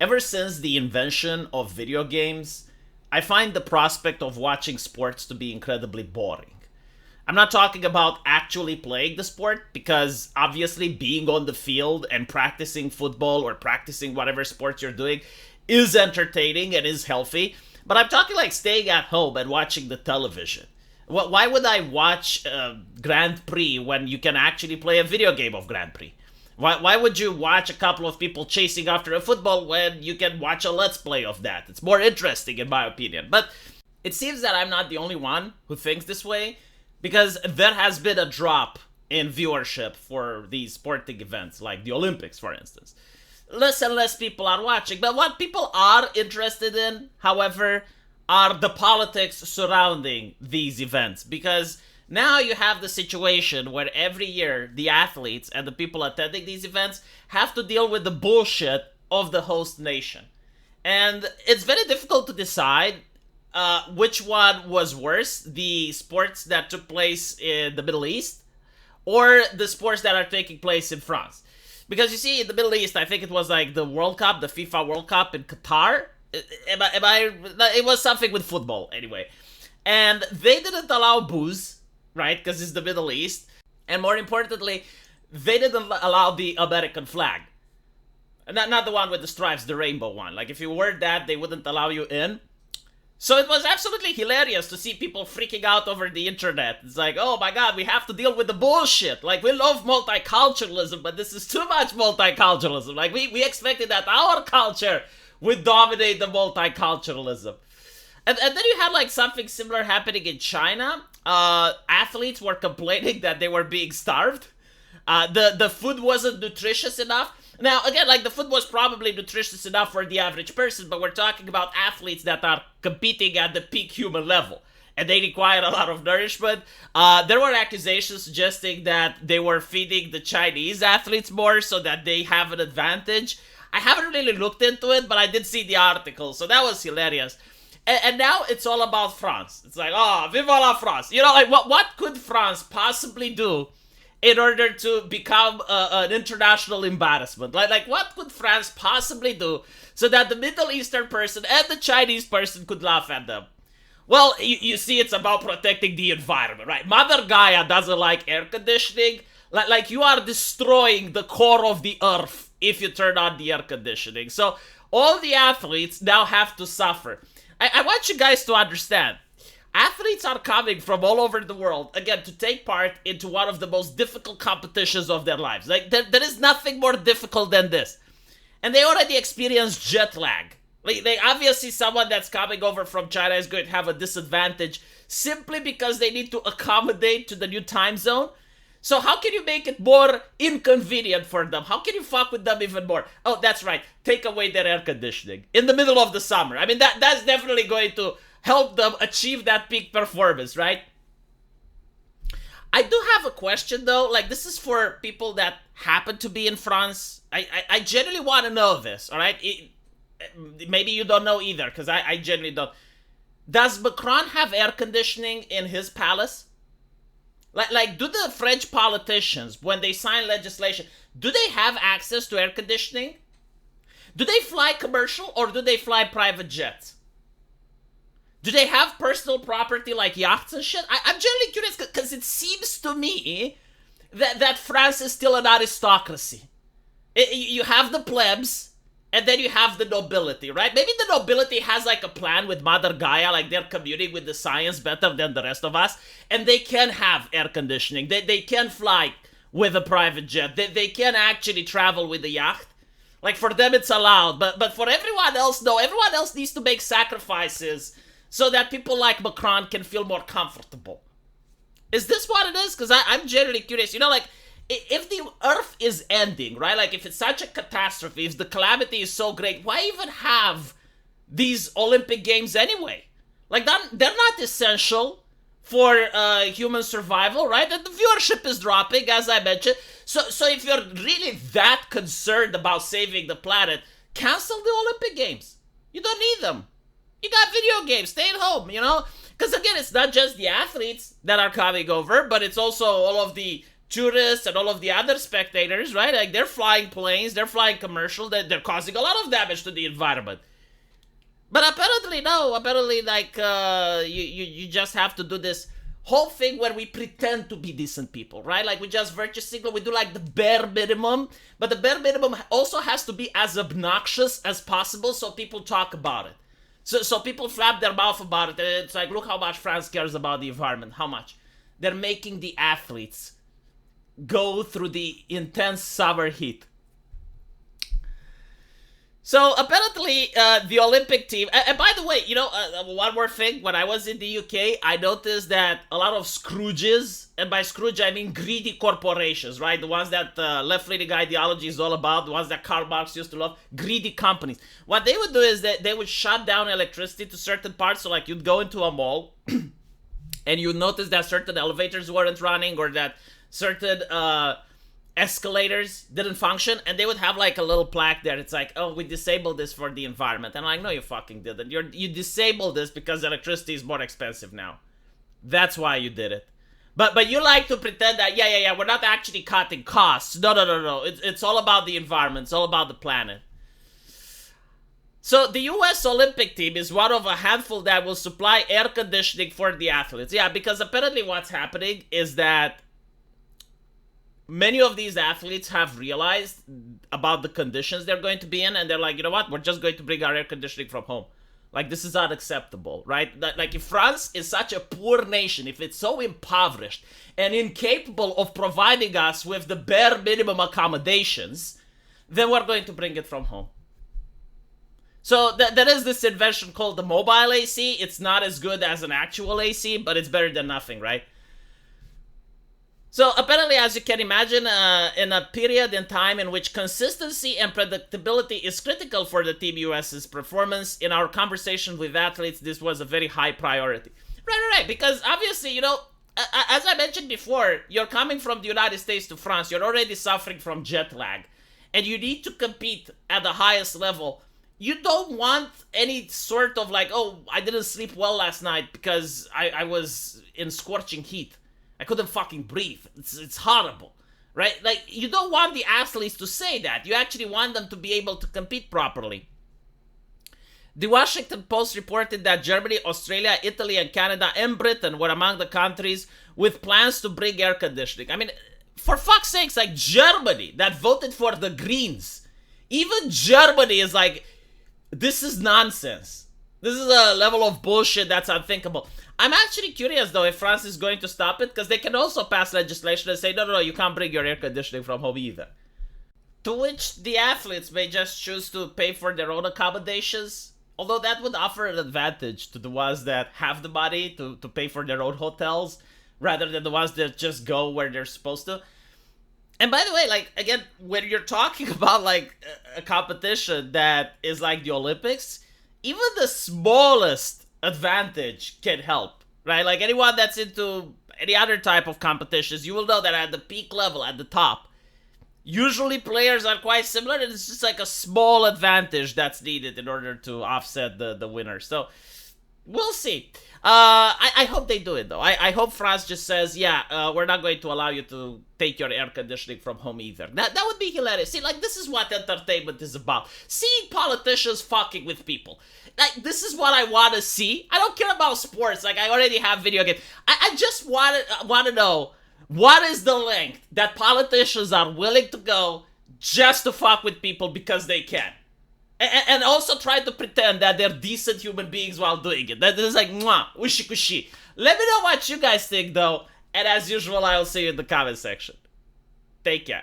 ever since the invention of video games, I find the prospect of watching sports to be incredibly boring. I'm not talking about actually playing the sport, because obviously being on the field and practicing football or practicing whatever sport you're doing is entertaining and is healthy. But I'm talking like staying at home and watching the television. Why would I watch Grand Prix when you can actually play a video game of Grand Prix? Why would you watch a couple of people chasing after a football when you can watch a Let's Play of that? It's more interesting, in my opinion. But it seems that I'm not the only one who thinks this way, because there has been a drop in viewership for these sporting events, like the Olympics, for instance. Less and less people are watching. But what people are interested in, however, are the politics surrounding these events. Because now you have the situation where every year the athletes and the people attending these events have to deal with the bullshit of the host nation. And it's very difficult to decide which one was worse, the sports that took place in the Middle East or the sports that are taking place in France. Because you see, in the Middle East, I think it was like the World Cup, the FIFA World Cup in Qatar. It was something with football, anyway. And they didn't allow booze, right? Because it's the Middle East. And more importantly, they didn't allow the American flag. Not the one with the stripes, the rainbow one. Like, if you wore that, they wouldn't allow you in. So it was absolutely hilarious to see people freaking out over the internet. It's like, oh my god, we have to deal with the bullshit. Like, we love multiculturalism, but this is too much multiculturalism. Like, we expected that our culture would dominate the multiculturalism. And then you had, like, something similar happening in China. Athletes were complaining that they were being starved. The food wasn't nutritious enough. Now, again, like, the food was probably nutritious enough for the average person, but we're talking about athletes that are competing at the peak human level, and they require a lot of nourishment. There were accusations suggesting that they were feeding the Chinese athletes more so that they have an advantage. I haven't really looked into it, but I did see the article, so that was hilarious. And now it's all about France. It's like, oh, vive la France. You know, like, what could France possibly do in order to become an international embarrassment? Like, what could France possibly do so that the Middle Eastern person and the Chinese person could laugh at them? Well, you see, it's about protecting the environment, right? Mother Gaia doesn't like air conditioning. Like, you are destroying the core of the earth if you turn on the air conditioning. So all the athletes now have to suffer. I want you guys to understand. Athletes are coming from all over the world, again, to take part into one of the most difficult competitions of their lives. Like, there is nothing more difficult than this. And they already experience jet lag. Like, obviously, someone that's coming over from China is going to have a disadvantage simply because they need to accommodate to the new time zone. So how can you make it more inconvenient for them? How can you fuck with them even more? Oh, that's right. Take away their air conditioning in the middle of the summer. I mean, that's definitely going to help them achieve that peak performance, right? I do have a question, though. Like, this is for people that happen to be in France. I genuinely want to know this, all right? Maybe you don't know either, because I genuinely don't. Does Macron have air conditioning in his palace? Like, do the French politicians, when they sign legislation, do they have access to air conditioning? Do they fly commercial, or do they fly private jets? Do they have personal property like yachts and shit? I'm genuinely curious, because it seems to me that France is still an aristocracy. You have the plebs, and then you have the nobility, right? Maybe the nobility has like a plan with Mother Gaia, like they're communing with the science better than the rest of us, and they can have air conditioning. They can fly with a private jet. They can actually travel with a yacht. Like, for them it's allowed, but for everyone else, no. Everyone else needs to make sacrifices so that people like Macron can feel more comfortable. Is this what it is? Because I'm genuinely curious. You know, like, if the earth is ending, right? Like, if it's such a catastrophe, if the calamity is so great, why even have these Olympic Games anyway? Like, they're not essential for human survival, right? And the viewership is dropping, as I mentioned. So if you're really that concerned about saving the planet, cancel the Olympic Games. You don't need them. You got video games. Stay at home, you know? Because, again, it's not just the athletes that are coming over, but it's also all of the tourists and all of the other spectators, right? Like they're flying planes, they're flying commercial, they're causing a lot of damage to the environment. But apparently, no. Apparently, like you just have to do this whole thing where we pretend to be decent people, right? Like we just virtue signal, we do like the bare minimum, but the bare minimum also has to be as obnoxious as possible so people talk about it. So people flap their mouth about it, and it's like, look how much France cares about the environment. How much? They're making the athletes go through the intense summer heat. So apparently, the Olympic team. And by the way, one more thing. When I was in the UK, I noticed that a lot of Scrooges, and by Scrooge I mean greedy corporations, right? The ones that left-leaning ideology is all about, the ones that Karl Marx used to love, greedy companies. What they would do is that they would shut down electricity to certain parts. So like you'd go into a mall, and you'd notice that certain elevators weren't running, or that certain escalators didn't function, and they would have like a little plaque there. It's like, oh, we disabled this for the environment. And I'm like, no, you fucking didn't. You disabled this because electricity is more expensive now. That's why you did it. But you like to pretend that yeah, we're not actually cutting costs. No. It's all about the environment. It's all about the planet. So the US Olympic team is one of a handful that will supply air conditioning for the athletes. Yeah, because apparently what's happening is that many of these athletes have realized about the conditions they're going to be in, and they're like, you know what, we're just going to bring our air conditioning from home. Like, this is unacceptable, right? Like, if France is such a poor nation, if it's so impoverished and incapable of providing us with the bare minimum accommodations, then we're going to bring it from home. So there is this invention called the mobile AC. It's not as good as an actual AC, but it's better than nothing, right? So apparently, as you can imagine, in a period in time in which consistency and predictability is critical for the Team US's performance, in our conversation with athletes, this was a very high priority. Right, because obviously, as I mentioned before, you're coming from the United States to France, you're already suffering from jet lag, and you need to compete at the highest level. You don't want any sort of like, oh, I didn't sleep well last night because I was in scorching heat. I couldn't fucking breathe. It's horrible, right? Like, you don't want the athletes to say that. You actually want them to be able to compete properly. The Washington Post reported that Germany, Australia, Italy, and Canada, and Britain were among the countries with plans to bring air conditioning. I mean, for fuck's sakes, like Germany, that voted for the Greens. Even Germany is like, this is nonsense. This is a level of bullshit that's unthinkable. I'm actually curious, though, if France is going to stop it, because they can also pass legislation and say, no, you can't bring your air conditioning from home either. To which the athletes may just choose to pay for their own accommodations, although that would offer an advantage to the ones that have the money to pay for their own hotels, rather than the ones that just go where they're supposed to. And by the way, like, again, when you're talking about, like, a competition that is like the Olympics, even the smallest advantage can help, right? Like, anyone that's into any other type of competitions, you will know that at the peak level, at the top, usually players are quite similar, and it's just like a small advantage that's needed in order to offset the winner. So, we'll see. I hope they do it, though. I hope France just says, we're not going to allow you to take your air conditioning from home either. That would be hilarious. See, like, this is what entertainment is about. Seeing politicians fucking with people. Like, this is what I want to see. I don't care about sports. Like, I already have video games. I just want to know, what is the length that politicians are willing to go just to fuck with people because they can? And also try to pretend that they're decent human beings while doing it. That is like, mwah, wishy cushy. Let me know what you guys think, though. And as usual, I'll see you in the comment section. Take care.